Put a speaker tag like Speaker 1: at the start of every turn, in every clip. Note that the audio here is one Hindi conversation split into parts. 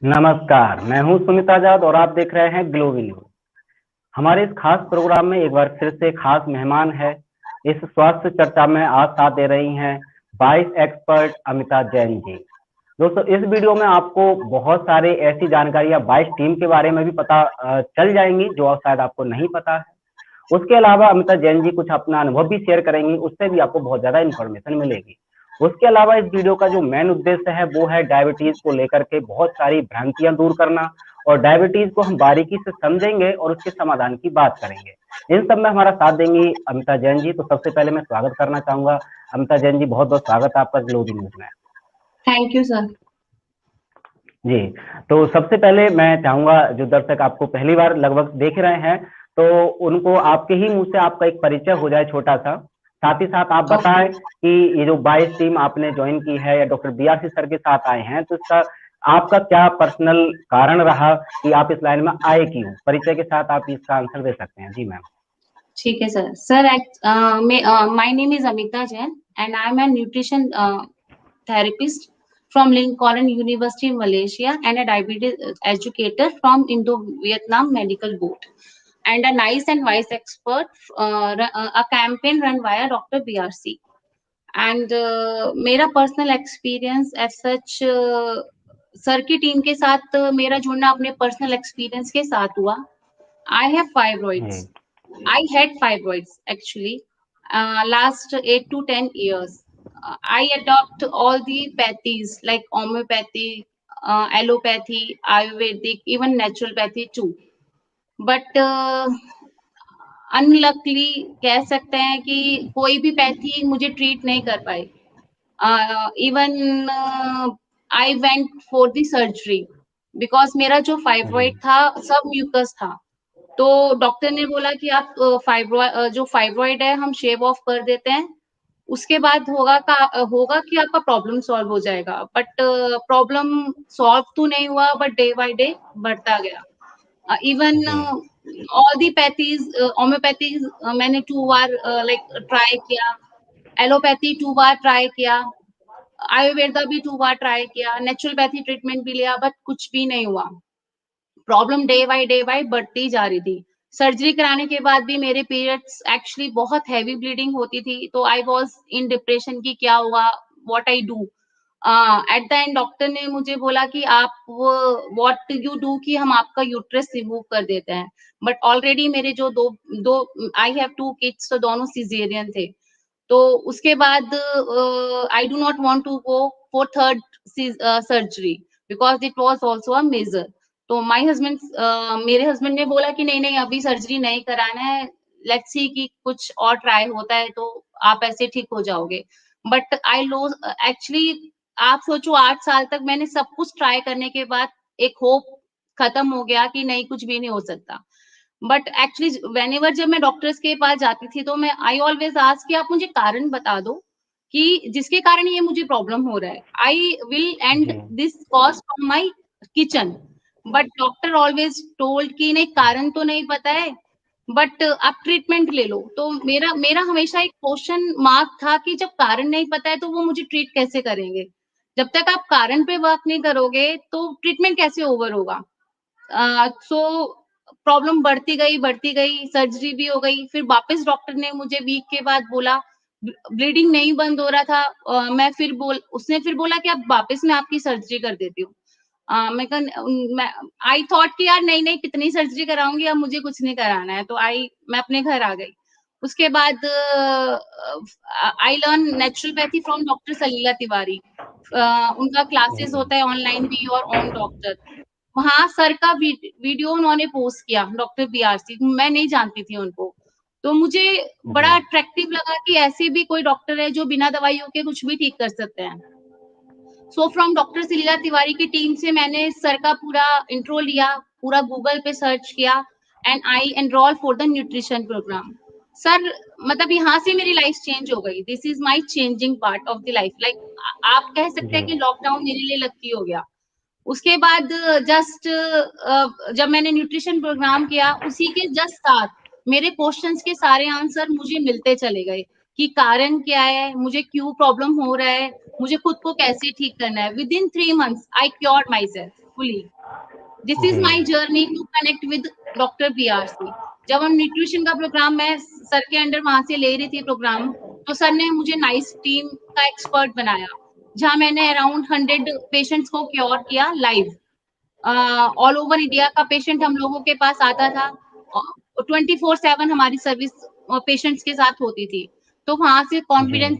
Speaker 1: नमस्कार, मैं हूं सुमित आजाद और आप देख रहे हैं ग्लोबल न्यूज। हमारे इस खास प्रोग्राम में एक बार फिर से खास मेहमान है। इस स्वास्थ्य चर्चा में आज साथ दे रही हैं 22 एक्सपर्ट अमिता जैन जी। दोस्तों, इस वीडियो में आपको बहुत सारे ऐसी जानकारियां 22 टीम के बारे में भी पता चल जाएंगी जो शायद आपको नहीं पता है। उसके अलावा अमिता जैन जी कुछ अपना अनुभव भी शेयर करेंगी, उससे भी आपको बहुत ज्यादा इन्फॉर्मेशन मिलेगी। उसके अलावा इस वीडियो का जो मेन उद्देश्य है वो है डायबिटीज को लेकर के बहुत सारी भ्रांतियां दूर करना, और डायबिटीज को हम बारीकी से समझेंगे और उसके समाधान की बात करेंगे। इन सब में हमारा साथ देंगी अमिता जैन जी। तो सबसे पहले मैं स्वागत करना चाहूंगा अमिता जैन जी, बहुत बहुत स्वागत है आपका ग्लोबल न्यूज में।
Speaker 2: Thank you sir.
Speaker 1: जी, तो सबसे पहले मैं चाहूंगा जो दर्शक आपको पहली बार लगभग देख रहे हैं तो उनको आपके ही मुंह से आपका एक परिचय हो जाए छोटा सा। साथ ही साथ आप बताएं कि ये जो 22 टीम आपने ज्वाइन की है या डॉक्टर बीआरसी सर के साथ आए हैं, तो इसका आपका क्या पर्सनल कारण रहा कि आप इस लाइन में आए क्यों? परिचय के साथ आप इसका आंसर दे सकते हैं। जी मैम।
Speaker 2: ठीक है sir. Sir my name is Amita Jain and I am a nutrition therapist from Lincoln University, Malaysia, and a diabetes educator from Indo-Vietnam Medical Board, and a NICE and WISE expert, a campaign run via Dr. BRC. And मेरा personal experience as such sir की टीम के साथ मेरा जुड़ना अपने पर्सनल एक्सपीरियंस के साथ हुआ। I have fibroids. I had fibroids actually last 8 to 10 years. I adopt all the pathies like homeopathy, allopathy, Ayurvedic, even naturopathy too. But unluckily कह सकते हैं कि कोई भी पैथी मुझे ट्रीट नहीं कर पाई। Even I went for the surgery because मेरा जो फाइब्रॉइड था सब म्यूकस था। तो डॉक्टर ने बोला कि आप जो फाइब्रॉइड है हम शेव ऑफ कर देते हैं, उसके बाद होगा कि आपका प्रॉब्लम सॉल्व हो जाएगा। बट प्रॉब्लम सॉल्व तो नहीं हुआ, बट डे बाय डे बढ़ता गया। इवन ऑल दी पैथीज, होम्योपैथीज मैंने 2 बार लाइक ट्राई किया, एलोपैथी 2 बार ट्राई किया, आयुर्वेदा भी 2 बार ट्राई किया, नेचुरोपैथी ट्रीटमेंट भी लिया, बट कुछ भी नहीं हुआ। प्रॉब्लम डे बाय बढ़ती जा रही थी। सर्जरी कराने के बाद भी मेरे पीरियड्स एक्चुअली बहुत हैवी ब्लीडिंग होती थी, तो आई वाज इन डिप्रेशन कि क्या हुआ, what I do. At the end doctor ने मुझे बोला कि आप व्हाट यू डू कि हम आपका यूट्रस रिमूव कर देते हैं। बट ऑलरेडी मेरे जो दो आई हैव 2 किड्स, तो दोनों सिजेरियन थे। तो उसके बाद I do not want to go for third surgery because it was also a major. तो मेरे हस्बैंड ने बोला कि नहीं अभी सर्जरी नहीं कराना है, लेट्स सी कि कुछ और ट्राई होता है तो आप ऐसे ठीक हो जाओगे। बट आई लो एक्चुअली आप सोचो 8 साल तक मैंने सब कुछ ट्राई करने के बाद एक होप खत्म हो गया कि नहीं कुछ भी नहीं हो सकता। बट एक्चुअली व्हेनेवर जब मैं डॉक्टर्स के पास जाती थी तो मैं आई ऑलवेज आस्क कि आप मुझे कारण बता दो कि जिसके कारण ये मुझे प्रॉब्लम हो रहा है। I will and this cause from my kitchen. But doctor always told कि नहीं कारण तो नहीं पता है, बट आप ट्रीटमेंट ले लो। तो मेरा हमेशा एक क्वेश्चन मार्क था कि जब कारण नहीं पता है तो वो मुझे ट्रीट कैसे करेंगे। जब तक आप कारण पे वर्क नहीं करोगे तो ट्रीटमेंट कैसे ओवर होगा। सो प्रॉब्लम बढ़ती गई, सर्जरी भी हो गई। फिर वापस डॉक्टर ने मुझे वीक के बाद बोला, ब्लीडिंग नहीं बंद हो रहा था। उसने फिर बोला कि अब वापस मैं आपकी सर्जरी कर देती हूँ। आई थॉट कि यार नहीं कितनी सर्जरी कराऊंगी, अब मुझे कुछ नहीं कराना है। तो मैं अपने घर आ गई। उसके बाद I learn naturopathy from doctor सलीला तिवारी। उनका क्लासेस होता है ऑनलाइन भी और ऑन डॉक्टर। वहां सर का वीडियो उन्होंने पोस्ट किया, डॉक्टर बीआरसी, मैं नहीं जानती थी उनको। तो मुझे बड़ा अट्रैक्टिव लगा कि ऐसे भी कोई डॉक्टर है जो बिना दवाइयों के कुछ भी ठीक कर सकते हैं। सो फ्रॉम डॉक्टर सलीला तिवारी की टीम से मैंने सर का पूरा इंट्रो लिया, पूरा गूगल पे सर्च किया and I enrol for the nutrition programme. Sir मतलब यहाँ से मेरी लाइफ चेंज हो गई। This is my changing part of the life. Like आप कह सकते हैं कि लॉकडाउन मेरे लिए लकी हो गया। उसके बाद जस्ट जब मैंने न्यूट्रिशन प्रोग्राम किया, उसी के जस्ट साथ मेरे क्वेश्चंस के सारे आंसर मुझे मिलते चले गए कि कारण क्या है, मुझे क्यों प्रॉब्लम हो रहा है, मुझे खुद को कैसे ठीक करना है। With in 3 months I cured myself. Successfully. This is
Speaker 1: जी
Speaker 2: my journey to connect with doctor BRC। जब हम न्यूट्रिशन का प्रोग्राम मैं सर के अंडर वहां से ले रही थी प्रोग्राम, तो सर ने मुझे नाइस टीम का एक्सपर्ट बनाया, जहां मैंने अराउंड 100 पेशेंट्स को क्योर किया लाइव। ऑल ओवर इंडिया का पेशेंट हम लोगों के पास आता था, 24/7 हमारी सर्विस पेशेंट्स के साथ होती थी। तो वहां से
Speaker 1: जी
Speaker 2: कॉन्फिडेंस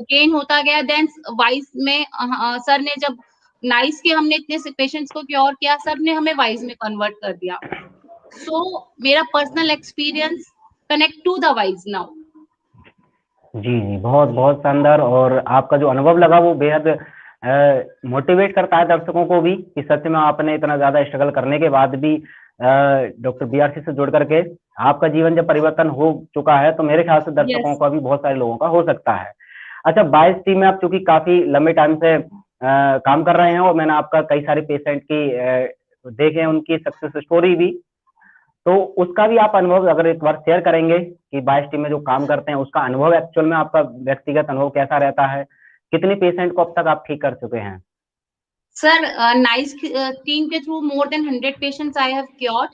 Speaker 2: गेन होता गया। देन वाइस में सर ने जब नाइस के हमने इतने से पेशेंट्स को क्योर किया, सर ने हमें वाइस में कन्वर्ट कर दिया। सो मेरा personal experience connect to the voice now.
Speaker 1: जी जी, बहुत बहुत शानदार। और आपका जो अनुभव लगा वो बेहद मोटिवेट करता है दर्शकों को भी कि सच में आपने इतना ज्यादा स्ट्रगल करने के बाद भी डॉक्टर BRC से जुड़ करके आपका जीवन जब परिवर्तन हो चुका है, तो मेरे ख्याल से दर्शकों
Speaker 2: यस
Speaker 1: का भी बहुत सारे लोगों का हो सकता है। अच्छा, 22 टीम में आप चूंकि काफी लंबे टाइम से काम कर रहे हैं और मैंने आपका कई सारे पेशेंट की देखे उनकी सक्सेस स्टोरी भी, तो उसका भी आप अनुभव अगर एक बार शेयर करेंगे कि 22 टीम में जो काम करते हैं उसका अनुभव एक्चुअल में आपका व्यक्तिगत अनुभव कैसा रहता है, कितने पेशेंट को अब तक आप ठीक कर चुके हैं?
Speaker 2: सर, नाइस टीम के through more than 100 patients I have cured,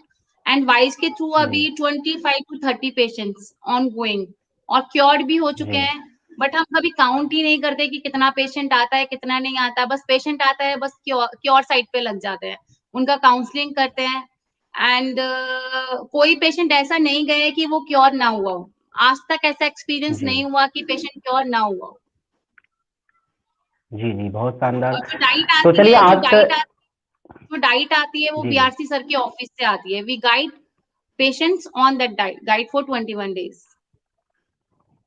Speaker 2: and vice के थ्रू
Speaker 1: जी
Speaker 2: अभी 25 to 30 पेशेंट्स ऑन गोइंग और क्योर्ड भी हो चुके
Speaker 1: जी
Speaker 2: हैं। बट हम कभी काउंट ही नहीं करते कि कितना पेशेंट आता है कितना नहीं आता। बस पेशेंट आता है, बस क्योर साइड पे लग जाते हैं, उनका काउंसलिंग करते हैं। एंड कोई पेशेंट ऐसा नहीं गए कि वो क्योर ना हुआ हो। आज तक ऐसा एक्सपीरियंस
Speaker 1: जी
Speaker 2: नहीं हुआ कि पेशेंट क्योर ना हुआ हो।
Speaker 1: जी जी, बहुत शानदार।
Speaker 2: और जो डाइट
Speaker 1: तो
Speaker 2: आती
Speaker 1: चलिए
Speaker 2: है
Speaker 1: आज
Speaker 2: जो डाइट आती है वो
Speaker 1: जी
Speaker 2: BRC सर के ऑफिस से आती है। We guide patients on that guide for 21 days.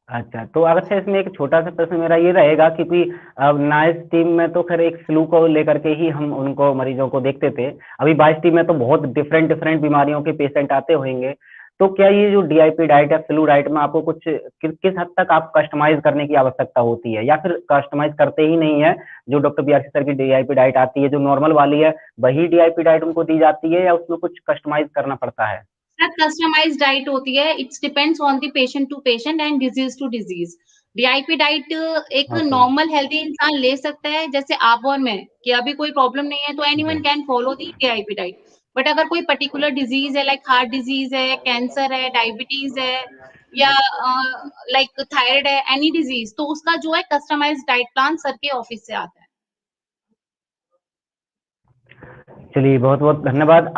Speaker 1: अच्छा, तो अगर से इसमें एक छोटा सा प्रश्न मेरा ये रहेगा, क्योंकि अब नाइस टीम में तो खैर एक फ्लू को लेकर के ही हम उनको मरीजों को देखते थे, अभी 22 टीम में तो बहुत डिफरेंट डिफरेंट बीमारियों के पेशेंट आते होंगे। तो क्या ये जो DIP डाइट या फ्लू डाइट में आपको कुछ किस हद तक आप कस्टमाइज करने की आवश्यकता होती है, या फिर कस्टमाइज करते ही नहीं है? जो डॉक्टर BRC सर की DIP डाइट आती है जो नॉर्मल वाली है, वही DIP डाइट उनको दी जाती है या उसमें कुछ कस्टमाइज करना पड़ता है?
Speaker 2: सर, कस्टमाइज्ड डाइट होती है। It's depends on the patient to patient and disease to disease. DIP diet एक
Speaker 1: ओके।
Speaker 2: नॉर्मल हेल्दी इंसान ले सकता है, जैसे आप और मैं, कि अभी कोई प्रॉब्लम नहीं है तो
Speaker 1: जी
Speaker 2: anyone can follow the DIP diet. But अगर कोई पर्टिकुलर डिजीज है, लाइक हार्ट डिजीज है, कैंसर है, डायबिटीज है, या लाइक थायराइड है, एनी डिजीज, तो उसका जो है कस्टमाइज्ड डाइट प्लान सर के ऑफिस से आता है।
Speaker 1: चलिए, बहुत बहुत धन्यवाद।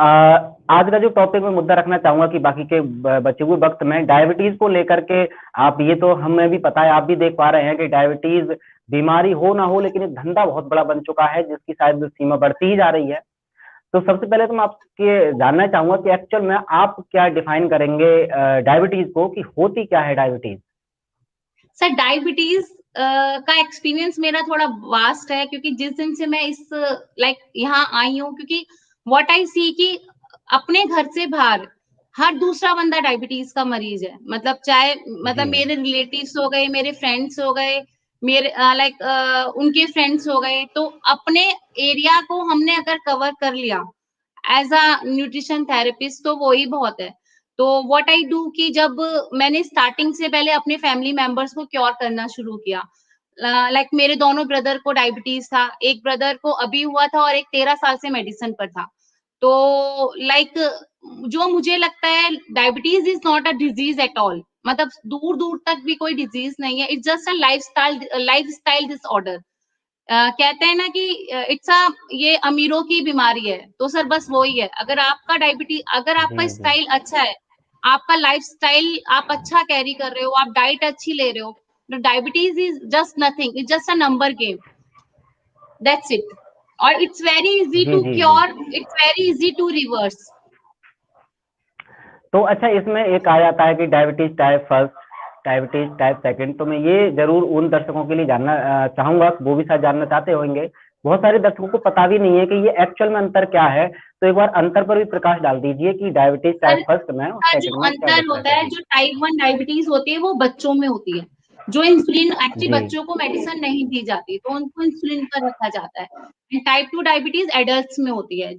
Speaker 1: आज का जो टॉपिक मैं मुद्दा रखना चाहूंगा कि बाकी के बचे हुए वक्त में डायबिटीज को लेकर के, आप ये तो हमें भी पता है, आप भी देख पा रहे हैं कि डायबिटीज बीमारी हो ना हो लेकिन एक धंधा बहुत बड़ा बन चुका है जिसकी शायद सीमा बढ़ती ही जा रही है। तो सबसे पहले तो मैं आपके जानना चाहूंगा कि एक्चुअल में आप क्या डिफाइन करेंगे डायबिटीज को, कि होती क्या है डायबिटीज?
Speaker 2: सर, डायबिटीज का एक्सपीरियंस मेरा थोड़ा वास्ट है, क्योंकि जिस दिन से मैं इस लाइक यहाँ आई हूँ, क्योंकि व्हाट आई सी कि अपने घर से बाहर हर दूसरा बंदा डायबिटीज का मरीज है। मतलब चाहे
Speaker 1: जी
Speaker 2: मतलब मेरे रिलेटिव्स हो गए, मेरे फ्रेंड्स हो गए, मेरे लाइक उनके फ्रेंड्स हो गए, तो अपने एरिया को हमने अगर कवर कर लिया एज अ न्यूट्रिशन थेरेपिस्ट, तो वो ही बहुत है। तो व्हाट आई डू कि जब मैंने स्टार्टिंग से पहले अपने फैमिली मेंबर्स को क्योर करना शुरू किया। लाइक मेरे दोनों ब्रदर को डायबिटीज था, एक ब्रदर को अभी हुआ था और एक 13 साल से मेडिसिन पर था। तो लाइक जो मुझे लगता है, diabetes is not a disease at all. मतलब दूर दूर तक भी कोई डिजीज नहीं है। It's just a life style disorder. कहते हैं ना कि इट्स अ ये अमीरों की बीमारी है। तो सर बस वही है। अगर
Speaker 1: जी
Speaker 2: आपका
Speaker 1: जी
Speaker 2: स्टाइल अच्छा है, आपका लाइफस्टाइल आप अच्छा कैरी कर रहे हो, आप डाइट अच्छी ले रहे हो, तो diabetes is just nothing, it's just a number game, that's it. और इट्स वेरी इजी
Speaker 1: जी
Speaker 2: टू
Speaker 1: जी जी।
Speaker 2: Cure, it's very easy to reverse.
Speaker 1: तो अच्छा, इसमें एक आ जाता है कि diabetes type first, diabetes type second, तो मैं ये जरूर उन दर्शकों के लिए जानना चाहूंगा, वो भी शायद जानना चाहते होंगे, बहुत सारे दर्शकों को पता भी नहीं है कि ये एक्चुअल में अंतर क्या है। तो एक बार अंतर पर भी प्रकाश डाल दीजिए कि डायबिटीज
Speaker 2: सर,
Speaker 1: टाइप फर्स्ट में और
Speaker 2: इसका जो
Speaker 1: सेकंड में क्या
Speaker 2: अंतर
Speaker 1: डिफरेंस
Speaker 2: होता
Speaker 1: है?
Speaker 2: है,
Speaker 1: जी
Speaker 2: जो टाइप 1 डायबिटीज होती है वो बच्चों में होती है। जो इंसुलिन एक्चुअली
Speaker 1: जी
Speaker 2: बच्चों को मेडिसिन नहीं दी जाती, तो उनको इंसुलिन पर रखा जाता है। टाइप 2 डायबिटीज एडल्ट्स में होती है,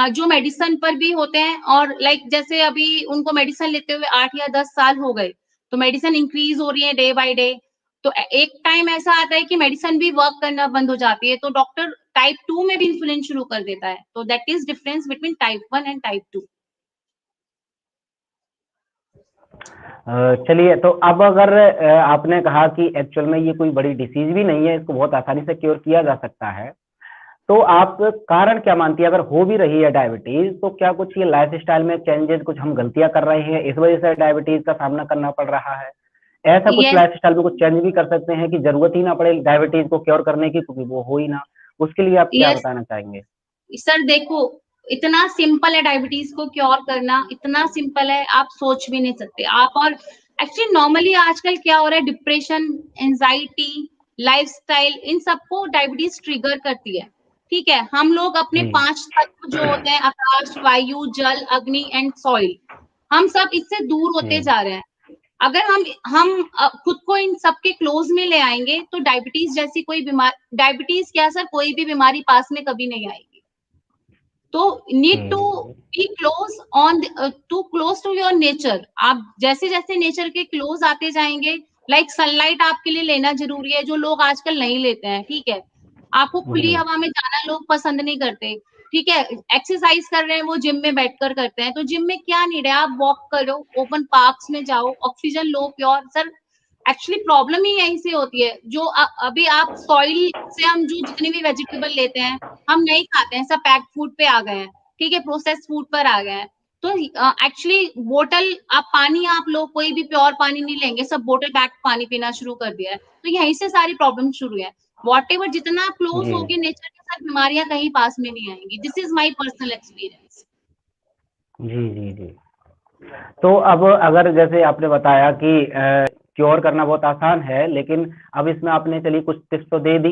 Speaker 2: जो मेडिसिन पर भी होते हैं। और लाइक जैसे अभी उनको मेडिसिन लेते हुए 8 या 10 साल हो गए, तो मेडिसिन इंक्रीज हो रही है डे बाय डे। तो एक टाइम ऐसा आता है कि मेडिसिन भी वर्क करना बंद हो जाती है, तो डॉक्टर टाइप 2 में भी इंसुलिन शुरू कर देता है। तो that is difference between type 1 and type 2।
Speaker 1: चलिए, तो अब अगर आपने कहा कि एक्चुअल में ये कोई बड़ी डिसीज भी नहीं है, इसको बहुत आसानी से क्योर किया जा सकता है, तो आप कारण क्या मानती है? अगर हो भी रही है डायबिटीज, तो क्या कुछ ये लाइफस्टाइल में चेंजेस, कुछ हम गलतियां कर रहे हैं, इस वजह से डायबिटीज का सामना करना पड़ रहा है? ऐसा कुछ
Speaker 2: यस
Speaker 1: लाइफस्टाइल में कुछ चेंज भी कर सकते हैं कि जरूरत ही ना पड़े डायबिटीज को क्योर करने की, क्योंकि वो हो ही ना? उसके लिए आप क्या
Speaker 2: यस
Speaker 1: बताना चाहेंगे?
Speaker 2: सर, देखो इतना सिंपल है डायबिटीज को क्योर करना, इतना सिंपल है आप सोच भी नहीं सकते आप। और एक्चुअली नॉर्मली आजकल क्या हो रहा है, डिप्रेशन, एंजाइटी, लाइफस्टाइल, इन सबको डायबिटीज ट्रिगर करती है। ठीक है, हम लोग अपने
Speaker 1: जी
Speaker 2: 5 तत्व जो होते हैं, आकाश, वायु, जल, अग्नि एंड सॉइल, हम सब इससे दूर होते
Speaker 1: जी
Speaker 2: जा रहे हैं। अगर हम खुद को इन सबके क्लोज में ले आएंगे तो डायबिटीज जैसी कोई बीमारी, डायबिटीज क्या सर, कोई भी बीमारी पास में कभी नहीं आएगी। तो
Speaker 1: जी
Speaker 2: need to be close on to close to your nature. आप जैसे जैसे नेचर के क्लोज आते जाएंगे, लाइक सनलाइट आपके लिए लेना जरूरी है, जो लोग आजकल नहीं लेते हैं। ठीक है, आपको खुली
Speaker 1: जी
Speaker 2: हवा में जाना लोग पसंद नहीं करते। ठीक है, एक्सरसाइज कर रहे हैं वो जिम में बैठकर करते हैं, तो जिम में क्या नीड है, आप वॉक करो, ओपन पार्क्स में जाओ, ऑक्सीजन लो प्योर। सर एक्चुअली प्रॉब्लम ही यहीं से होती है, जो अभी आप सॉइल से हम जो जितने भी वेजिटेबल लेते हैं हम नहीं खाते हैं, सब पैक्ड फूड पे आ गए हैं। ठीक है, प्रोसेस फूड पर आ गए हैं। तो एक्चुअली बोतल आप पानी आप लोग कोई भी प्योर पानी नहीं लेंगे, सब बोतल पैक पानी पीना शुरू कर दिया है, तो यहीं से सारी प्रॉब्लम शुरू है। वॉट एवर जितना क्लोज
Speaker 1: जी
Speaker 2: होगी नेचर के साथ, बीमारियां कहीं पास में नहीं आएंगी। This is my personal experience.
Speaker 1: जी जी जी। तो अब अगर जैसे आपने बताया कि क्योर करना बहुत आसान है, लेकिन अब इसमें आपने चलिए कुछ टिप्स तो दे दी,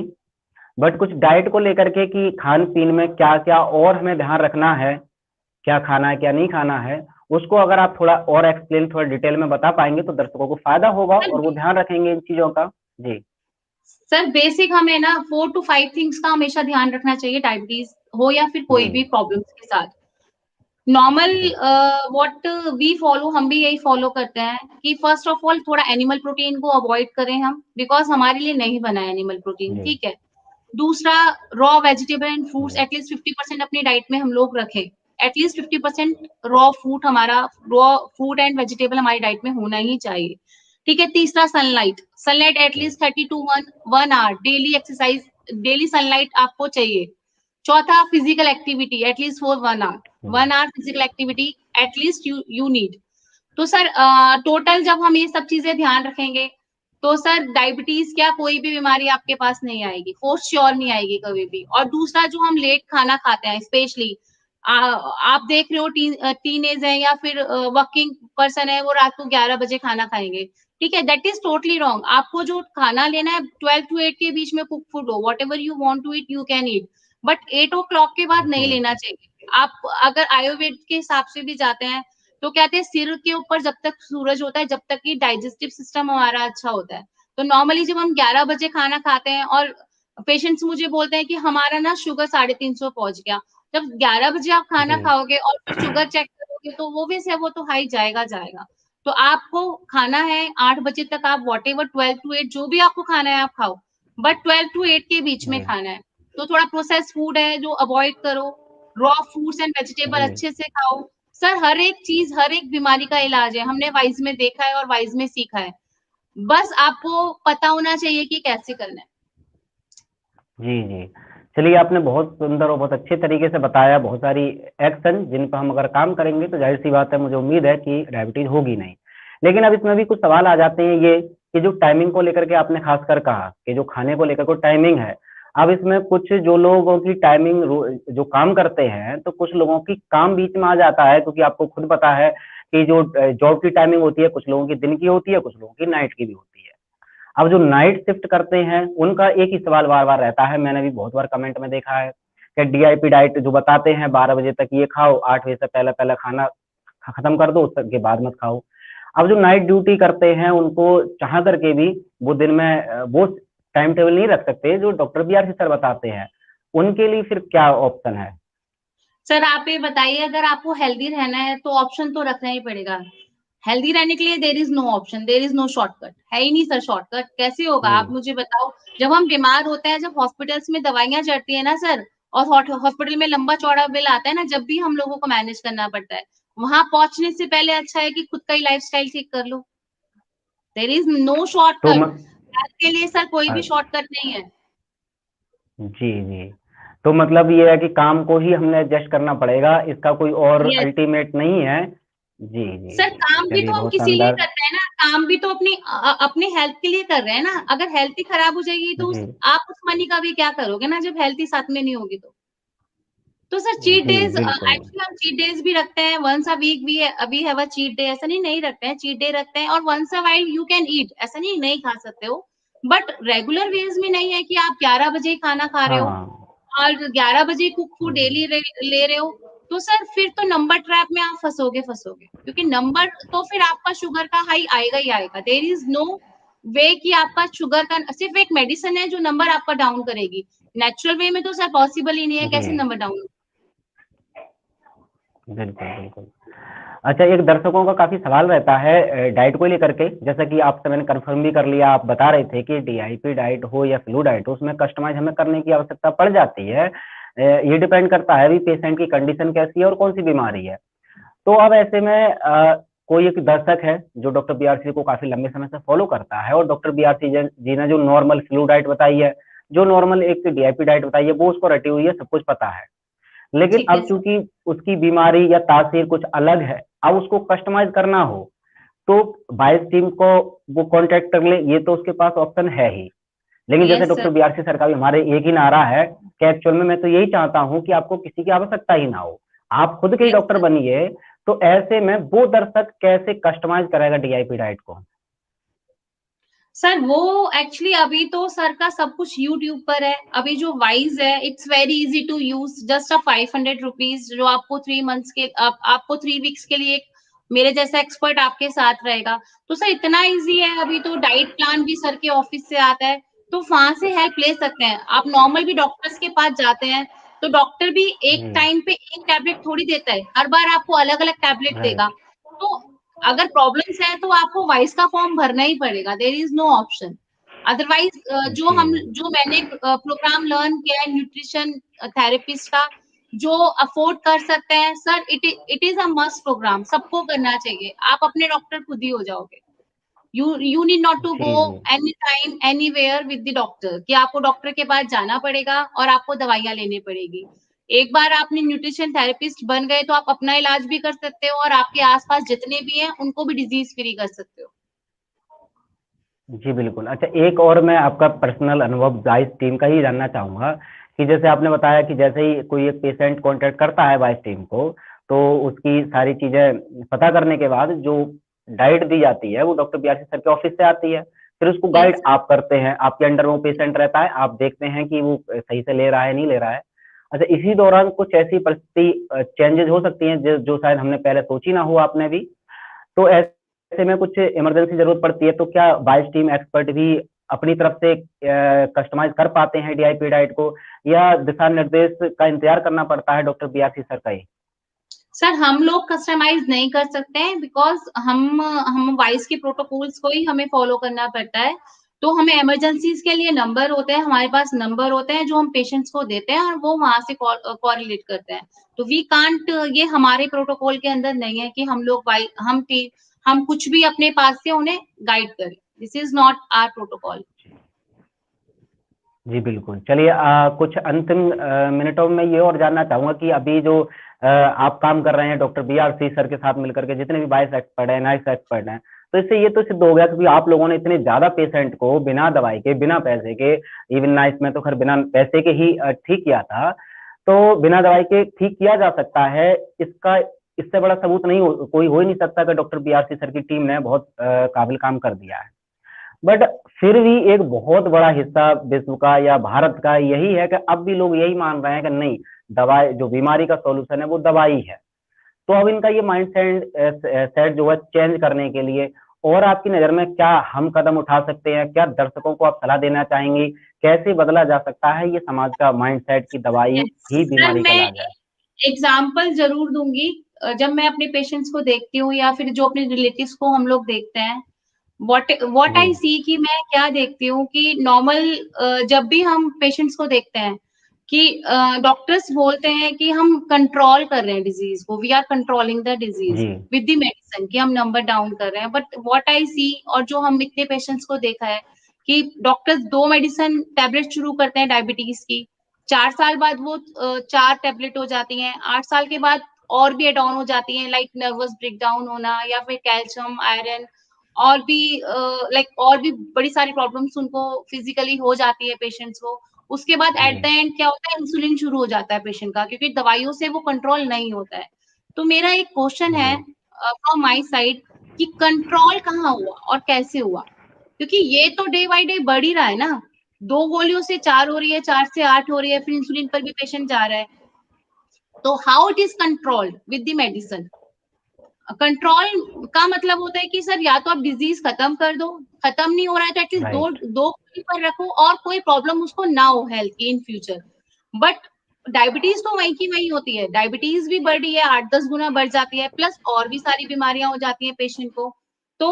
Speaker 1: बट कुछ डाइट को लेकर के कि खान पीन में क्या क्या और हमें ध्यान रखना है, क्या खाना है क्या नहीं खाना है, उसको अगर आप थोड़ा और एक्सप्लेन, थोड़ा डिटेल में बता पाएंगे तो दर्शकों को फायदा होगा और वो ध्यान रखेंगे इन चीजों का। जी
Speaker 2: सर बेसिक हमें ना 4 to 5 थिंग्स का हमेशा ध्यान रखना चाहिए, डायबिटीज हो या फिर
Speaker 1: जी
Speaker 2: कोई भी प्रॉब्लम्स के साथ। नॉर्मल
Speaker 1: जी
Speaker 2: व्हाट वी फॉलो, हम भी यही फॉलो करते हैं कि फर्स्ट ऑफ ऑल थोड़ा एनिमल प्रोटीन को अवॉइड करें हम, बिकॉज हमारे लिए नहीं बना है एनिमल प्रोटीन।
Speaker 1: जी
Speaker 2: ठीक है, दूसरा रॉ वेजिटेबल एंड फ्रूट्स
Speaker 1: जी
Speaker 2: एटलीस्ट 50% अपनी डाइट में हम लोग रखें। एटलीस्ट 50% रॉ फूड, हमारा रॉ फूड एंड वेजिटेबल हमारी डाइट में होना ही चाहिए। ठीक है, तीसरा सनलाइट, सनलाइट
Speaker 1: जी
Speaker 2: at least 30 to 1 hour daily exercise, daily sunlight आपको चाहिए। चौथा physical activity at least for 1 hour,
Speaker 1: जी
Speaker 2: 1 hour physical activity at least you need. तो सर टोटल जब हम ये सब चीजें ध्यान रखेंगे तो सर डायबिटीज क्या कोई भी बीमारी आपके पास नहीं आएगी, फोर श्योर नहीं आएगी कभी भी। और दूसरा जो हम लेट खाना खाते हैं, स्पेशली आप देख रहे हो टीनेज है या फिर वर्किंग पर्सन है, वो रात को 11 बजे खाना खाएंगे। ठीक है, दैट इज टोटली रॉन्ग। आपको जो खाना लेना है 12 to 8 के बीच में कुक फूड हो, whatever you want to eat you can eat, but 8 o'clock के बाद नहीं
Speaker 1: जी
Speaker 2: लेना चाहिए। आप अगर आयुर्वेद के हिसाब से भी जाते हैं तो कहते हैं सिर के ऊपर जब तक सूरज होता है, जब तक कि डाइजेस्टिव सिस्टम हमारा अच्छा होता है। तो नॉर्मली जब हम 11 बजे खाना खाते हैं और पेशेंट्स मुझे बोलते हैं कि हमारा ना शुगर 350 पहुंच गया, जब 11 बजे आप खाना
Speaker 1: जी
Speaker 2: खाओगे और फिर शुगर चेक करोगे तो वो भी से वो तो हाई जाएगा जाएगा। तो आपको खाना है 8 बजे तक, आप वॉट एवर 12 to 8 जो भी आपको खाना है आप खाओ, बट 12 to 8 के बीच में
Speaker 1: जी
Speaker 2: खाना है। तो थोड़ा प्रोसेस फूड है जो अवॉइड करो, रॉ फ्रूट्स एंड वेजिटेबल
Speaker 1: जी
Speaker 2: अच्छे से खाओ। सर हर एक चीज, हर एक बीमारी का इलाज है, हमने वाइज में देखा है और वाइज में सीखा है, बस आपको पता होना चाहिए कि कैसे करना है।
Speaker 1: जी जी। चलिए, आपने बहुत सुंदर और बहुत अच्छे तरीके से बताया बहुत सारी एक्शन जिन पर हम अगर काम करेंगे तो जाहिर सी बात है, मुझे उम्मीद है कि डायबिटीज होगी नहीं। लेकिन अब इसमें भी कुछ सवाल आ जाते हैं, ये कि जो टाइमिंग को लेकर के आपने खासकर कहा कि जो खाने को लेकर को टाइमिंग है, अब इसमें कुछ जो लोगों की टाइमिंग जो काम करते हैं, तो कुछ लोगों की काम बीच में आ जाता है, क्योंकि आपको खुद पता है कि जो जॉब की टाइमिंग होती है, कुछ लोगों की दिन की होती है, कुछ लोगों की नाइट की भी होती है। अब जो नाइट शिफ्ट करते हैं उनका एक ही सवाल बार बार रहता है, मैंने भी बहुत बार कमेंट में देखा है कि डीआईपी डाइट जो बताते हैं 12 बजे तक ये खाओ, 8 बजे से पहले पहले खाना खत्म कर दो, उसके बाद मत खाओ। अब जो नाइट ड्यूटी करते हैं उनको चाह करके भी वो दिन में वो टाइम टेबल नहीं रख सकते जो डॉक्टर बीआरसी सर बताते हैं, उनके लिए फिर क्या ऑप्शन है?
Speaker 2: सर आप ये बताइए, अगर आपको हेल्दी रहना है तो ऑप्शन तो रखना ही पड़ेगा। हेल्दी रहने के लिए there is no option, there is no shortcut, है ही नहीं सर। शॉर्टकट कैसे होगा, आप मुझे बताओ। जब हम बीमार होते हैं, जब हॉस्पिटल्स में दवाइयां चढ़ती है ना सर, और हॉस्पिटल में लंबा चौड़ा बिल आता है ना, जब भी हम लोगों को मैनेज करना पड़ता है, वहां पहुंचने से पहले अच्छा है कि खुद का ही लाइफस्टाइल ठीक कर लो। देयर इज नो
Speaker 1: तो
Speaker 2: शॉर्टकट, हेल्थ के लिए सर कोई भी शॉर्टकट नहीं है।
Speaker 1: जी जी, तो मतलब ये है कि काम को ही हमने एडजस्ट करना पड़ेगा, इसका कोई और
Speaker 2: यस
Speaker 1: अल्टीमेट नहीं है। जी जी
Speaker 2: सर,
Speaker 1: जी,
Speaker 2: काम भी
Speaker 1: चलिए
Speaker 2: तो हम
Speaker 1: बहुत
Speaker 2: किसी लिए
Speaker 1: शानदार।
Speaker 2: करते हैं ना, काम भी तो अपने हेल्थ के लिए कर रहे हैं ना। अगर हेल्थ ही खराब हो जाएगी तो
Speaker 1: जी
Speaker 2: आप उस मनी का भी क्या करोगे ना, जब हेल्थ ही साथ में नहीं होगी तो सर चीट
Speaker 1: जी
Speaker 2: डेज,
Speaker 1: बिल्कुल।
Speaker 2: एक्चुअली हम चीट डेज भी रखते हैं, वंस अ वीक भी we have a cheat day, ऐसा नहीं रखते हैं, चीट डे रखते हैं। और once a while you can eat, ऐसा नहीं खा सकते हो, बट रेगुलर वेज में नहीं है कि आप 11 बजे ही खाना खा रहे हो
Speaker 1: हाँ।
Speaker 2: और 11 बजे कुक फूड
Speaker 1: हम्म,
Speaker 2: डेली ले रहे हो। तो सर फिर तो नंबर ट्रैप में आप फंसोगे, क्योंकि नंबर तो फिर आपका शुगर का हाई आएगा ही आएगा। देयर इज नो वे कि आपका शुगर का सिर्फ एक मेडिसिन है जो नंबर आपका डाउन करेगी। नेचुरल वे में तो सर पॉसिबल ही नहीं है,
Speaker 1: जी
Speaker 2: कैसे नंबर डाउन।
Speaker 1: बिल्कुल बिल्कुल। अच्छा, एक दर्शकों का काफी सवाल रहता है डाइट को लेकर के, जैसा कि आपसे मैंने कंफर्म भी कर लिया, आप बता रहे थे कि डीआईपी डाइट हो या फ्लू डाइट हो, उसमें कस्टमाइज हमें करने की आवश्यकता पड़ जाती है। ये डिपेंड करता है भी पेशेंट की कंडीशन कैसी है और कौन सी बीमारी है। तो अब ऐसे में कोई एक दर्शक है जो डॉक्टर बीआरसी को काफी लंबे समय से फॉलो करता है, और डॉक्टर बीआरसी जी ने जो नॉर्मल फ्लू डाइट बताई है, जो नॉर्मल एक डीआईपी डाइट बताई है, वो उसको रटी हुई है, सब कुछ पता है। लेकिन
Speaker 2: ठीक है
Speaker 1: अब
Speaker 2: सर।
Speaker 1: चूंकि उसकी बीमारी या तासीर कुछ अलग है, अब उसको कस्टमाइज करना हो, तो बाइस टीम को वो कांटेक्ट कर ले, ये तो उसके पास ऑप्शन है ही। लेकिन जैसे
Speaker 2: yes
Speaker 1: doctor
Speaker 2: sir.
Speaker 1: BRC sir का भी हमारे एक ही नारा है कि एक्चुअल में मैं तो यही चाहता हूं कि आपको किसी की आवश्यकता ही ना हो, आप खुद के ही
Speaker 2: यस
Speaker 1: डॉक्टर
Speaker 2: सर।
Speaker 1: बनिए। तो ऐसे में वो दर्शक कैसे कस्टमाइज करेगा डीआईपी डाइट को?
Speaker 2: सर वो एक्चुअली अभी तो सर का सब कुछ यूट्यूब पर है। अभी जो वाइज है, it's very easy to use, just a 500 rupees, जो आपको 3 मंथ्स के आपको 3 वीक्स के लिए एक मेरे जैसा एक्सपर्ट आपके साथ रहेगा। तो सर इतना इजी है। अभी तो डाइट प्लान भी सर के ऑफिस से आता है, तो वहां से हेल्प ले सकते हैं। आप नॉर्मल भी डॉक्टर्स के पास जाते हैं, तो डॉक्टर भी एक
Speaker 1: जी
Speaker 2: टाइम पे एक टैबलेट थोड़ी देता है, हर बार आपको अलग अलग टैबलेट देगा।
Speaker 1: राइट।
Speaker 2: तो अगर प्रॉब्लम्स है तो आपको वाइस का फॉर्म भरना ही पड़ेगा, there is no option. Otherwise
Speaker 1: जी
Speaker 2: जो मैंने प्रोग्राम लर्न किया है न्यूट्रिशन थेरेपिस्ट का, जो अफोर्ड कर सकते हैं sir, it is a must program, सबको करना चाहिए। आप अपने डॉक्टर खुद ही हो जाओगे। यू नीड नॉट टू
Speaker 1: जी
Speaker 2: गो
Speaker 1: जी
Speaker 2: any time anywhere with the doctor, कि आपको डॉक्टर के पास जाना पड़ेगा और आपको दवाइयां लेनी पड़ेगी। एक बार आपने न्यूट्रिशन थेरेपिस्ट बन गए तो आप अपना इलाज भी कर सकते हो और आपके आसपास जितने भी हैं उनको भी डिजीज फ्री कर सकते हो।
Speaker 1: जी बिल्कुल। अच्छा, एक और मैं आपका पर्सनल अनुभव बाइस टीम का ही जानना चाहूंगा कि जैसे आपने बताया कि जैसे ही कोई एक पेशेंट कांटेक्ट करता है बाइस टीम को, तो उसकी सारी चीजें पता करने के बाद जो डाइट दी जाती है वो डॉक्टर बीआरसी सर के ऑफिस से आती है। फिर उसको गाइड
Speaker 2: यस
Speaker 1: आप करते हैं, आपके अंडर वो पेशेंट रहता है, आप देखते हैं कि वो सही से ले रहा है नहीं ले रहा है। अच्छा, इसी दौरान कुछ ऐसी परिस्थिति चेंजेस हो सकती हैं जो शायद हमने पहले सोची ना हो, आपने भी। तो ऐसे में कुछ इमरजेंसी जरूरत पड़ती है, तो क्या बाइस टीम एक्सपर्ट भी अपनी तरफ से कस्टमाइज कर पाते हैं डीआईपी डाइट को, या दिशा निर्देश का इंतजार करना पड़ता है डॉक्टर बीआरसी सर का ही?
Speaker 2: सर, हम लोग कस्टमाइज नहीं कर सकते हैं, बिकॉज हम वाइस के प्रोटोकॉल्स को ही हमें फॉलो करना पड़ता है। तो हमें इमरजेंसीज के लिए नंबर होते हैं, हमारे पास नंबर होते हैं जो हम पेशेंट्स को देते हैं और वो वहां से कॉरिलेट करते हैं। तो वी कांट, ये हमारे प्रोटोकॉल के अंदर नहीं है कि हम लोग हम कुछ भी अपने पास से उन्हें गाइड करें। This is not our protocol.
Speaker 1: जी बिल्कुल। चलिए, कुछ अंतिम मिनटों में ये और जानना चाहूंगा कि अभी जो आप काम कर रहे हैं डॉक्टर बीआरसी सर के साथ मिलकर के, जितने भी बाइस एक्सपर्ट हैं, नाइस एक्सपर्ट हैं, तो इससे ये तो सिद्ध हो गया कि आप लोगों ने इतने ज्यादा पेशेंट को बिना दवाई के, बिना पैसे के, इवन नाइस में तो खैर बिना पैसे के ही ठीक किया था, तो बिना दवाई के ठीक किया जा सकता है। इसका इससे बड़ा सबूत नहीं कोई हो ही नहीं सकता कि डॉक्टर बीआरसी सर की टीम ने बहुत काबिल काम कर दिया है। बट फिर भी एक बहुत बड़ा हिस्सा विश्व का या भारत का यही है कि अब भी लोग यही मान रहे हैं कि नहीं, दवाई जो बीमारी का सॉल्यूशन है वो दवाई है। तो अब इनका ये माइंड सेट जो है चेंज करने के लिए, और आपकी नजर में क्या हम कदम उठा सकते हैं, क्या दर्शकों को आप सलाह देना चाहेंगे, कैसे बदला जा सकता है ये समाज का माइंड सेट की दवाई
Speaker 2: Yes.
Speaker 1: ही
Speaker 2: सर,
Speaker 1: बीमारी का
Speaker 2: मैं
Speaker 1: इलाज है?
Speaker 2: एग्जाम्पल जरूर दूंगी। जब मैं अपने पेशेंट्स को देखती हूँ या फिर जो अपने रिलेटिव्स को हम लोग देखते हैं, व्हाट
Speaker 1: जी,
Speaker 2: आई सी कि मैं क्या देखती हूँ कि नॉर्मल जब भी हम पेशेंट्स को देखते हैं कि डॉक्टर्स बोलते हैं कि हम कंट्रोल कर रहे हैं डिजीज को, we are controlling the disease
Speaker 1: जी,
Speaker 2: विद द मेडिसिन, कि हम नंबर डाउन कर रहे हैं। बट व्हाट आई सी, और जो हम इतने पेशेंट्स को देखा है कि डॉक्टर्स 2 मेडिसिन टैबलेट शुरू करते हैं डायबिटीज की, 4 साल बाद वो 4 टैबलेट हो जाती हैं, 8 साल के बाद और भी एड ऑन हो जाती हैं, लाइक नर्वस ब्रेकडाउन होना या फिर कैल्शियम, आयरन, और भी लाइक और भी बड़ी सारी प्रॉब्लम्स उनको फिजिकली हो जाती है पेशेंट्स को। उसके बाद एट द
Speaker 1: जी,
Speaker 2: एंड क्या होता है, इंसुलिन शुरू हो जाता है पेशेंट का, क्योंकि दवाइयों से वो कंट्रोल नहीं होता है। तो मेरा एक क्वेश्चन है
Speaker 1: जी,
Speaker 2: फ्रॉम माय साइड कि कंट्रोल कहाँ हुआ और कैसे हुआ? क्योंकि ये तो डे बाय डे बढ़ ही रहा है ना, 2 गोलियों से 4 हो रही है, 4 से 8 हो रही है, फिर इंसुलिन पर भी पेशेंट जा रहा है। तो how it is controlled with the medicine? Control का मतलब होता है कि सर या तो आप डिजीज खत्म कर दो, खत्म नहीं हो रहा है तो एटलीस्ट दो
Speaker 1: राइट,
Speaker 2: दो गोली पर रखो और कोई प्रॉब्लम उसको ना हो हेल्थ की इन फ्यूचर। बट डायबिटीज तो वही की वही होती है, डायबिटीज भी बढ़ रही है, 8-10 गुना बढ़ जाती है, प्लस और भी सारी बीमारियां हो जाती हैं पेशेंट को। तो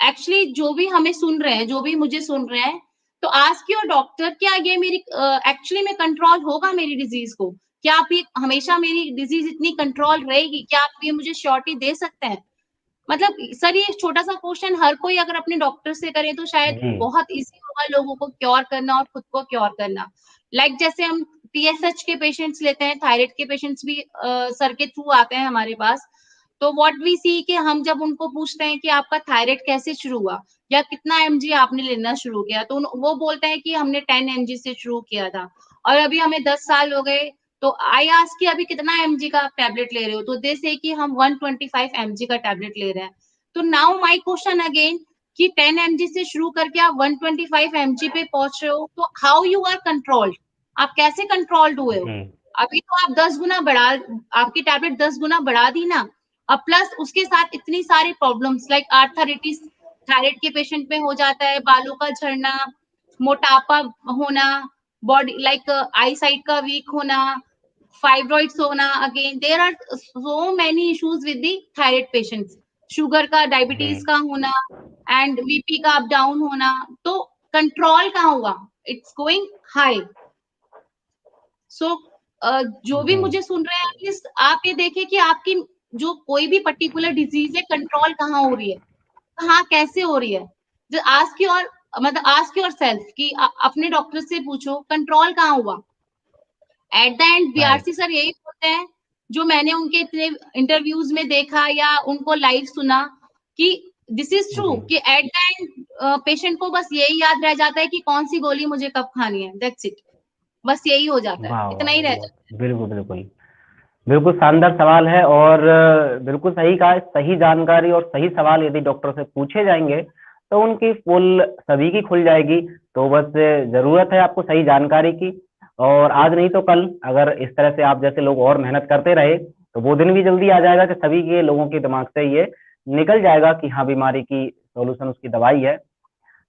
Speaker 2: एक्चुअली जो भी हमें सुन रहे हैं, जो भी मुझे सुन रहे हैं, तो आस्क योर डॉक्टर, क्या ये मेरी एक्चुअली में कंट्रोल होगा मेरी डिजीज को? क्या आप ये हमेशा मेरी डिजीज इतनी कंट्रोल रहेगी? क्या आप ये मुझे श्योरिटी दे सकते हैं? मतलब सर ये एक छोटा-सा क्वेश्चन हर कोई अगर अपने डॉक्टर से करे तो शायद
Speaker 1: जी,
Speaker 2: बहुत ईज़ी होगा लोगों को क्योर करना और खुद को क्योर करना। लाइक जैसे हम टीएसएच के पेशेंट्स लेते हैं, थायराइड के पेशेंट्स भी सर के थ्रू आते हैं हमारे पास। तो व्हाट वी सी कि हम जब उनको पूछते हैं कि आपका थायराइड कैसे शुरू हुआ या कितना एमजी आपने लेना शुरू किया, तो वो बोलते हैं कि हमने 10 एमजी से शुरू किया था और अभी हमें 10 साल हो गए। तो आई आस्क कि अभी कितना एमजी का आप टैबलेट ले रहे हो? तो दे से कि हम 125 एमजी का टैबलेट ले रहे हैं। तो नाउ माय क्वेश्चन अगेन कि 10 एमजी से शुरू करके आप 125 एमजी पे पहुंच रहे हो, तो हाउ यू आर कंट्रोल्ड? आप कैसे कंट्रोल्ड हुए हो?
Speaker 1: जी,
Speaker 2: अभी तो आप 10 गुना बढ़ा, आपकी टैबलेट 10 गुना बढ़ा दी ना, अब प्लस उसके साथ इतनी सारी प्रॉब्लम्स लाइक आर्थराइटिस थायराइड के पेशेंट में हो जाता है, बालों का झड़ना, मोटापा होना, बॉडी लाइक आई साइट का वीक होना, फाइब्रॉइड्स होना, again there are so many issues with the thyroid patients, sugar का,
Speaker 1: जी,
Speaker 2: डायबिटीज का होना एंड बीपी का अप डाउन होना। तो कंट्रोल कहाँ हुआ? It's going high. सो जो भी
Speaker 1: जी,
Speaker 2: मुझे सुन रहे हैं एटलीस्ट आप ये देखें कि आपकी जो कोई भी पर्टिकुलर डिजीज है कंट्रोल कहाँ हो रही है, कहाँ कैसे हो रही है। जो आस्क योर मतलब आस्क योरसेल्फ कि अपने डॉक्टर से पूछो कंट्रोल कहाँ हुआ। At the end BRC
Speaker 1: right,
Speaker 2: sir यही बोलते हैं, जो मैंने उनके इतने इंटरव्यूज में देखा या उनको लाइव सुना, कि दिस इज ट्रू
Speaker 1: जी,
Speaker 2: कि एट द एंड पेशेंट को बस यही याद रह जाता है कि कौन सी गोली मुझे कब खानी है, दैट्स इट। बस यही हो जाता है,
Speaker 1: वाह,
Speaker 2: इतना
Speaker 1: वाह,
Speaker 2: ही रह
Speaker 1: वाह!
Speaker 2: जाता
Speaker 1: बिल्कुल, बिल्कुल। बिल्कुल शानदार सवाल है और बिल्कुल सही कहा, सही जानकारी और सही सवाल यदि डॉक्टर से पूछे जाएँगे, तो उनकी पोल सभी की खुल जाएगी। तो बस ज़रूरत है आपको सही जानकारी की और आज नहीं तो कल अगर इस तरह से आप जैसे लोग और मेहनत करते रहे, तो वो दिन भी जल्दी आ जाएगा कि सभी के लोगों के दिमाग से ये निकल जाएगा कि हाँ, बीमारी की सॉल्यूशन उसकी दवाई है।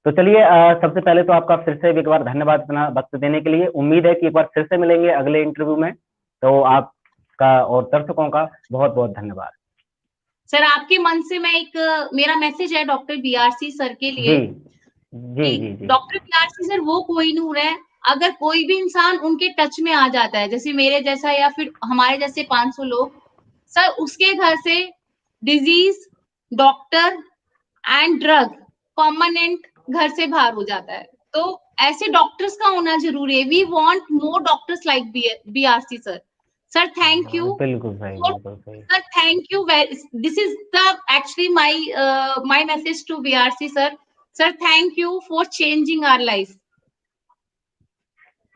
Speaker 1: तो चलिए सबसे पहले तो आपका फिर से एक बार धन्यवाद इतना वक़्त देने के लिए। उम्मीद है कि एक बार फिर से मिलेंगे अगले इंटरव्यू में। तो आपका और दर्शकों का बहुत-बहुत धन्यवाद।
Speaker 2: सर आपके मन से मैं एक मेरा मैसेज है डॉक्टर बीआरसी सर के
Speaker 1: जी।
Speaker 2: लिए
Speaker 1: जी,
Speaker 2: कि
Speaker 1: जी, जी।
Speaker 2: डॉक्टर बीआरसी सर वो कोहिनूर है, अगर कोई भी इंसान उनके टच में आ जाता है, जैसे मेरे जैसा या फिर हमारे जैसे 500 लोग, सर उसके घर से disease, doctor and drug permanent घर से बाहर हो जाता है। तो ऐसे डॉक्टर्स का होना जरूरी है। We want more doctors like BRC sir. Sir thank you
Speaker 1: बिल्कुल सही,
Speaker 2: फॉर,
Speaker 1: बिल्कुल सही।
Speaker 2: sir thank you very, this is the actually my message to BRC sir. Sir thank you for changing our life.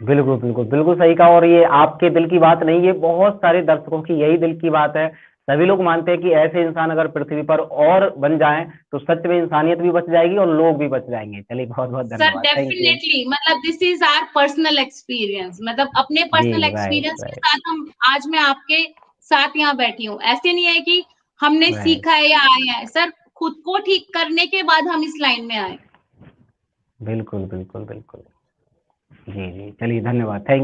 Speaker 1: बिल्कुल, बिल्कुल, बिल्कुल सही कहा और ये आपके दिल की बात नहीं, ये बहुत सारे दर्शकों की यही दिल की बात है। सभी लोग मानते हैं कि ऐसे इंसान अगर पृथ्वी पर और बन जाएँ, तो सच में इंसानियत भी बच जाएगी और लोग भी बच जाएँगे। चलिए बहुत-बहुत
Speaker 2: Sir
Speaker 1: धन्यवाद। Thank you.
Speaker 2: definitely मतलब this is our personal experience, मतलब अपने
Speaker 1: जी,
Speaker 2: पर्सनल
Speaker 1: राइट,
Speaker 2: एक्सपीरियंस के
Speaker 1: राइट,
Speaker 2: साथ हम आज मैं आपके साथ यहाँ बैठी हूँ। ऐसे नहीं है कि हमने
Speaker 1: राइट।
Speaker 2: सीखा है या आए हैं, सर खुद को ठीक करने के बाद हम इस लाइन में आए।
Speaker 1: बिल्कुल, बिल्कुल, बिल्कुल। जी, जी। चलिए धन्यवाद। थैंक